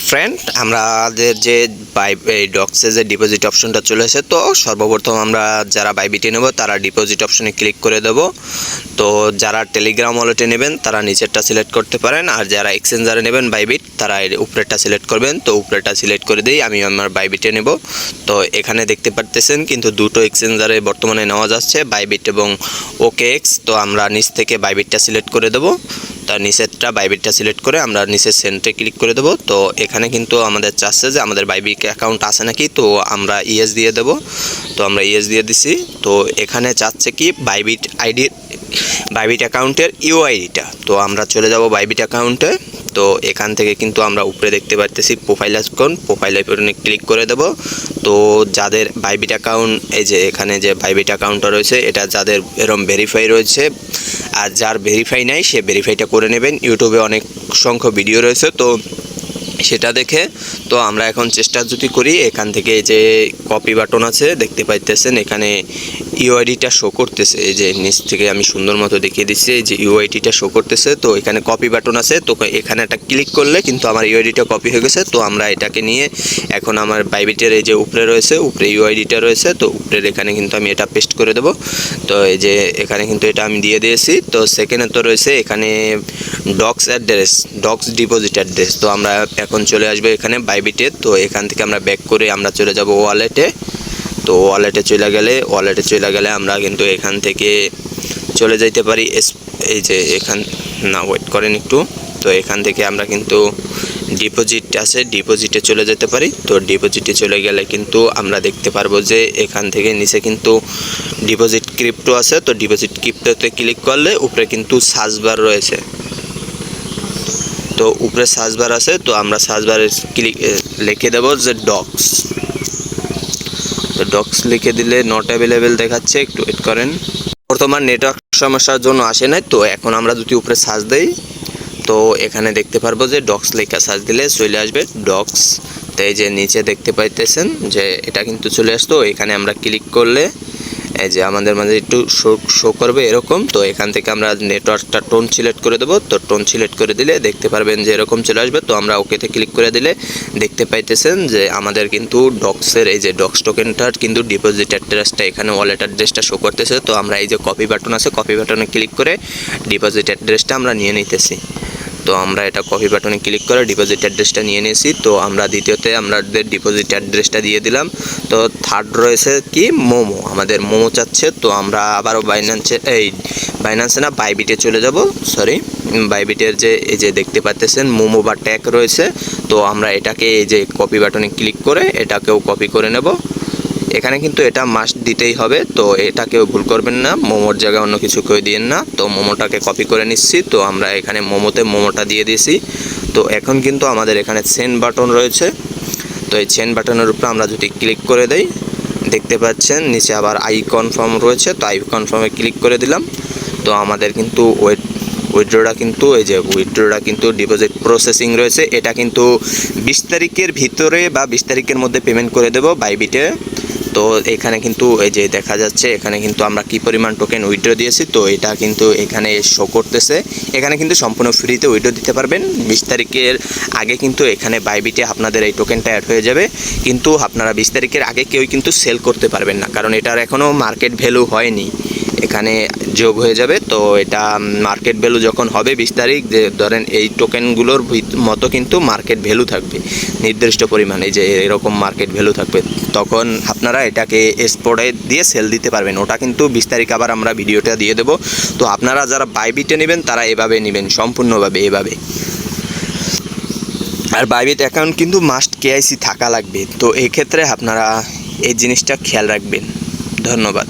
Friend, আমাদের যে ডক্সে যে ডিপোজিট অপশনটা চলে এসে, তো সর্বপ্রথম আমরা যারা বাইবিটে নেব তারা ডিপোজিট অপশনে ক্লিক করে দেব। তো যারা টেলিগ্রাম ওয়ালেটে নেবেন তারা নিচেরটা সিলেক্ট করতে পারেন, আর যারা এক্সচেঞ্জারে নেবেন বাইবিট তারা উপরেরটা সিলেক্ট করবেন। তো উপরেরটা সিলেক্ট করে দিই, আমি আমার বাইবিটে নেব। তো এখানে দেখতে পারতেছেন কিন্তু দুটো এক্সচেঞ্জারে বর্তমানে নেওয়া যাচ্ছে, বাইবিট এবং ওকেএক্স। তো আমরা নিচ থেকে বাইবিটটা সিলেক্ট করে দেব। তার নিচেরটা বাইবিটটা সিলেক্ট করে আমরা নিচের সেন্টারে ক্লিক করে দেব। তো এখানে কিন্তু আমাদের চাচ্ছে যে আমাদের বাইবিট অ্যাকাউন্ট আছে নাকি, তো আমরা ইয়েস দিয়ে দেব। তো আমরা ইয়েস দিয়ে দিছি। তো এখানে চাচ্ছে কি বাইবিট অ্যাকাউন্টের ইউআইডিটা। তো আমরা চলে যাব বাইবিট অ্যাকাউন্টে। তো এখান থেকে কিন্তু আমরা উপরে দেখতে পাচ্ছি প্রোফাইল আইকন, প্রোফাইল আইকনে ক্লিক করে দেব। তো যাদের বাইবিট অ্যাকাউন্ট, এই যে এখানে যে বাইবিট অ্যাকাউন্টটা রয়েছে এটা যাদের এরকম ভেরিফাই রয়েছে, আর যার ভেরিফাই নাই সে ভেরিফাইটা করে নেবেন। ইউটিউবে অনেক সংখ্যক ভিডিও রয়েছে, তো সেটা দেখে। তো আমরা এখন চেষ্টা যদি করি, এখান থেকে যে কপি বাটন আছে দেখতে পাইতেছেন, এখানে ইউআইডিটা শো করতেছে। এই যে নিচ থেকে আমি সুন্দর মতো দেখিয়ে দিচ্ছি, এই যে ইউআইডিটা শো করতেছে। তো এখানে কপি বাটন আছে, তো এখানে একটা ক্লিক করলে কিন্তু আমার ইউআইডিটা কপি হয়ে গেছে। তো আমরা এটাকে নিয়ে এখন আমার বাইবিটের এই যে উপরে রয়েছে, উপরে ইউআইডিটা রয়েছে, তো উপরের এখানে কিন্তু আমি এটা পেস্ট করে দেব। তো এই যে এখানে কিন্তু এটা আমি দিয়ে দিয়েছি। তো সেকেন্ডে তো রয়েছে এখানে docs address, docs deposit address. তো আমরা এখন চলে আসবে এখানে বাইবিটে। তো এখান থেকে আমরা ব্যাক করে আমরা চলে যাব ওয়ালেটে। তো ওয়ালেটে চলে গেলে আমরা কিন্তু এখান থেকে চলে যাইতে পারি এই যে ওয়েট করেন একটু। তো এখান থেকে আমরা কিন্তু ডিপোজিট আছে, ডিপোজিটে চলে যেতে পারি। তো ডিপোজিটে চলে গেলে কিন্তু আমরা দেখতে পারবো যে এখান থেকে নিচে কিন্তু ডিপোজিট ক্রিপ্টো আছে। তো ডিপোজিট ক্রিপ্টোতে ক্লিক করলে উপরে কিন্তু সার্চ বার রয়েছে। তো উপরে সার্চ বার আছে, তো আমরা সার্চ বারে লিখে দেব যে ডক্স। তো ডক্স লিখে দিলে নট অ্যাভেলেবেল দেখাচ্ছে, একটু ওয়েট করেন। বর্তমান নেটওয়ার্ক সমস্যার জন্য আসে নাই। তো এখন আমরা যদি উপরে সার্চ দেই, তো এখানে দেখতে পারবো যে ডক্স লেখা সার্চ দিলে চলে আসবে ডক্স। তো এই যে নিচে দেখতে পাইতেছেন যে এটা কিন্তু চলে আসতো। এখানে আমরা ক্লিক করলে এই যে আমাদের মাঝে একটু শো করবে এরকম। তো এখান থেকে আমরা নেটওয়ার্কটা টোন সিলেক্ট করে দেবো। তো টোন সিলেক্ট করে দিলে দেখতে পারবেন যে এরকম চলে আসবে। তো আমরা ওকেতে ক্লিক করে দিলে দেখতে পাইতেছেন যে আমাদের কিন্তু ডক্সের এই যে ডক্স টোকেনটার কিন্তু ডিপোজিট অ্যাড্রেসটা এখানে ওয়ালেট অ্যাড্রেসটা শো করতেছে। তো আমরা এই যে কপি বাটন আছে, কপি বাটনে ক্লিক করে ডিপোজিট অ্যাড্রেসটা আমরা নিয়ে নিতেছি। তো আমরা এটা কপি বাটনে ক্লিক করে ডিপোজিট অ্যাড্রেসটা নিয়ে নিয়েছি। তো আমরা দ্বিতীয়তে আমাদের ডিপোজিট অ্যাড্রেসটা দিয়ে দিলাম। তো থার্ড রয়েছে কি মোমো, আমাদের মোমো চাচ্ছে। তো আমরা আবারও বাইন্যান্সে না বাইবিটে চলে যাব। বাইবিটের যে এই যে দেখতে পাচ্ছেন মোমো বা ট্যাগ রয়েছে। তো আমরা এটাকে এই যে কপি বাটনে ক্লিক করে এটাকেও কপি করে নেব। এখানে কিন্তু এটা মাস্ট দিতেই হবে, তো এটা কেউ ভুল করবেন না, মোমোর জায়গায় অন্য কিছু করে দিয়েন না। তো মোমোটাকে কপি করে নিচ্ছি। তো আমরা এখানে মোমোটা দিয়ে দিয়েছি। তো এখন কিন্তু আমাদের এখানে সেন্ড বাটন রয়েছে। তো এই সেন্ড বাটনের উপরে আমরা যদি ক্লিক করে দেই, দেখতে পাচ্ছেন নিচে আবার আই কনফার্ম রয়েছে। তো আই কনফার্মে ক্লিক করে দিলাম। তো আমাদের কিন্তু উইথড্রটা কিন্তু ডিপোজিট প্রসেসিং রয়েছে। এটা কিন্তু 20 তারিখের ভিতরে বা 20 তারিখের মধ্যে পেমেন্ট করে দেব বাইবিটে। তো এখানে কিন্তু এই যে দেখা যাচ্ছে এখানে কিন্তু আমরা কি পরিমাণ টোকেন উইথড্র দিয়েছি। তো এটা কিন্তু এখানে শো করতেছে। এখানে কিন্তু সম্পূর্ণ ফ্রিতে উইথড্র দিতে পারবেন। 20 তারিখের আগে কিন্তু এখানে বাইবিটে আপনাদের এই টোকেনটা অ্যাড হয়ে যাবে। কিন্তু আপনারা 20 তারিখের আগে কেউই কিন্তু সেল করতে পারবেন না, কারণ এটার এখনও মার্কেট ভ্যালু হয়নি, এখানে যোগ হয়ে যাবে। তো এটা মার্কেট ভ্যালু যখন হবে 20 তারিখ, যে ধরেন এই টোকেনগুলোর মতো কিন্তু মার্কেট ভ্যালু থাকবে নির্দিষ্ট পরিমাণে, যে এরকম মার্কেট ভ্যালু থাকবে, তখন আপনারা এটাকে স্পটে দিয়ে সেল দিতে পারবেন। ওটা কিন্তু 20 তারিখ আবার আমরা ভিডিওটা দিয়ে দেবো। তো আপনারা যারা বাইবিটে নেবেন তারা এভাবে নেবেন, সম্পূর্ণভাবে এভাবে। আর বাইবিট অ্যাকাউন্ট কিন্তু মাস্ট কেআইসি থাকা লাগবে। তো এই ক্ষেত্রে আপনারা এই জিনিসটা খেয়াল রাখবেন। ধন্যবাদ।